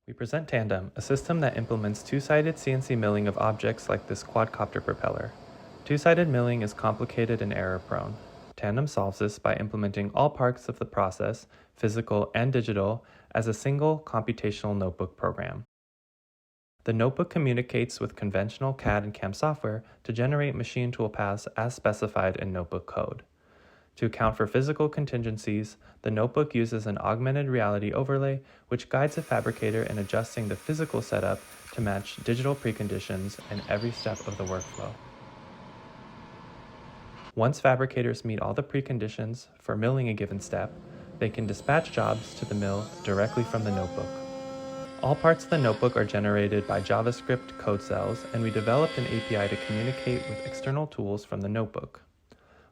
We present Tandem, a system that implements two-sided CNC milling of objects like this quadcopter propeller. Two-sided milling is complicated and error-prone. Tandem solves this by implementing all parts of the process, physical and digital, as a single computational notebook program. The notebook communicates with conventional CAD and CAM software to generate machine tool paths as specified in notebook code. To account for physical contingencies, the notebook uses an augmented reality overlay which guides the fabricator in adjusting the physical setup to match digital preconditions in every step of the workflow. Once fabricators meet all the preconditions for milling a given step, they can dispatch jobs to the mill directly from the notebook. All parts of the notebook are generated by JavaScript code cells, and we developed an API to communicate with external tools from the notebook.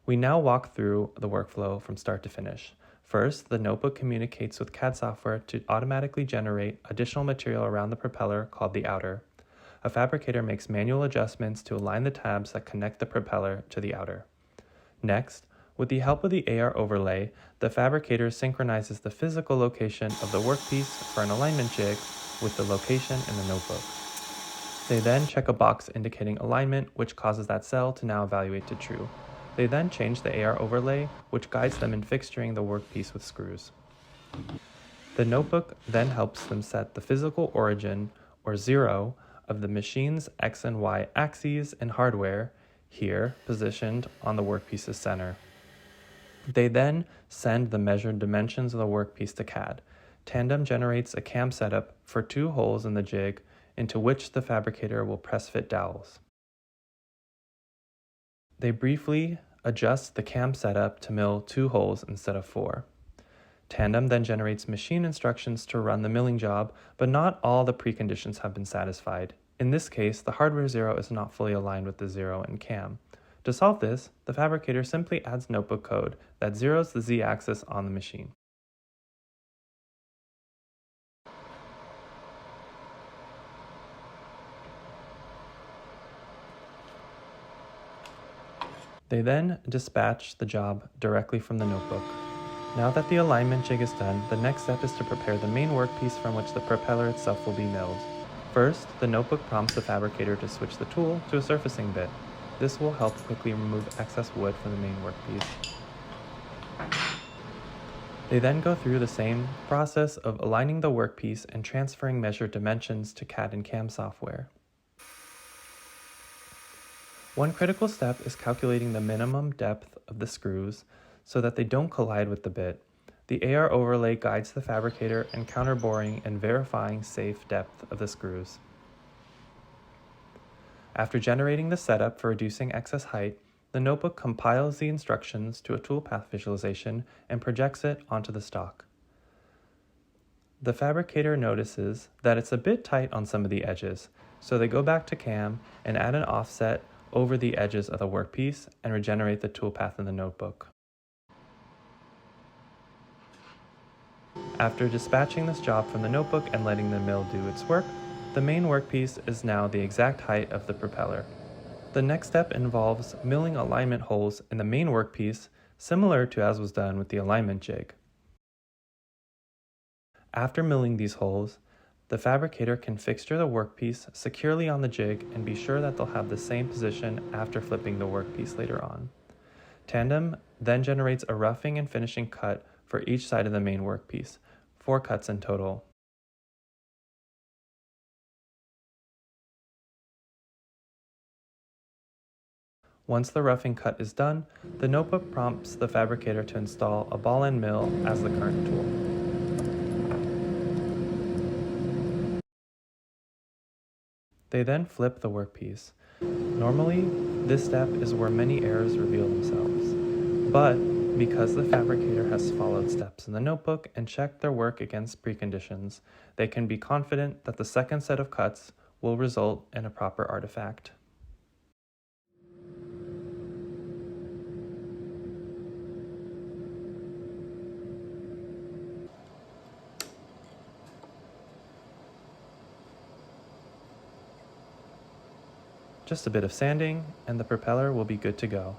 We now walk through the workflow from start to finish. First, the notebook communicates with CAD software to automatically generate additional material around the propeller called the outer. A fabricator makes manual adjustments to align the tabs that connect the propeller to the outer. Next, with the help of the AR overlay, the fabricator synchronizes the physical location of the workpiece for an alignment jig with the location in the notebook. They then check a box indicating alignment, which causes that cell to now evaluate to true. They then change the AR overlay, which guides them in fixturing the workpiece with screws. The notebook then helps them set the physical origin, or 0, of the machine's X and Y axes and hardware, here positioned on the workpiece's center. They then send the measured dimensions of the workpiece to CAD. Tandem generates a cam setup for 2 holes in the jig into which the fabricator will press fit dowels. They briefly adjust the cam setup to mill 2 holes instead of 4. Tandem then generates machine instructions to run the milling job, but not all the preconditions have been satisfied. In this case, the hardware 0 is not fully aligned with the 0 in cam. To solve this, the fabricator simply adds notebook code that zeroes the z-axis on the machine. They then dispatch the job directly from the notebook. Now that the alignment jig is done, the next step is to prepare the main workpiece from which the propeller itself will be milled. First, the notebook prompts the fabricator to switch the tool to a surfacing bit. This will help quickly remove excess wood from the main workpiece. They then go through the same process of aligning the workpiece and transferring measured dimensions to CAD and CAM software. One critical step is calculating the minimum depth of the screws so that they don't collide with the bit. The AR overlay guides the fabricator in counterboring and verifying safe depth of the screws. After generating the setup for reducing excess height, the notebook compiles the instructions to a toolpath visualization and projects it onto the stock. The fabricator notices that it's a bit tight on some of the edges, so they go back to CAM and add an offset over the edges of the workpiece and regenerate the toolpath in the notebook. After dispatching this job from the notebook and letting the mill do its work, the main workpiece is now the exact height of the propeller. The next step involves milling alignment holes in the main workpiece, similar to as was done with the alignment jig. After milling these holes, the fabricator can fixture the workpiece securely on the jig and be sure that they'll have the same position after flipping the workpiece later on. Tandem then generates a roughing and finishing cut for each side of the main workpiece, 4 cuts in total. Once the roughing cut is done, the notebook prompts the fabricator to install a ball end mill as the current tool. They then flip the workpiece. Normally, this step is where many errors reveal themselves, but because the fabricator has followed steps in the notebook and checked their work against preconditions, they can be confident that the second set of cuts will result in a proper artifact. Just a bit of sanding, and the propeller will be good to go.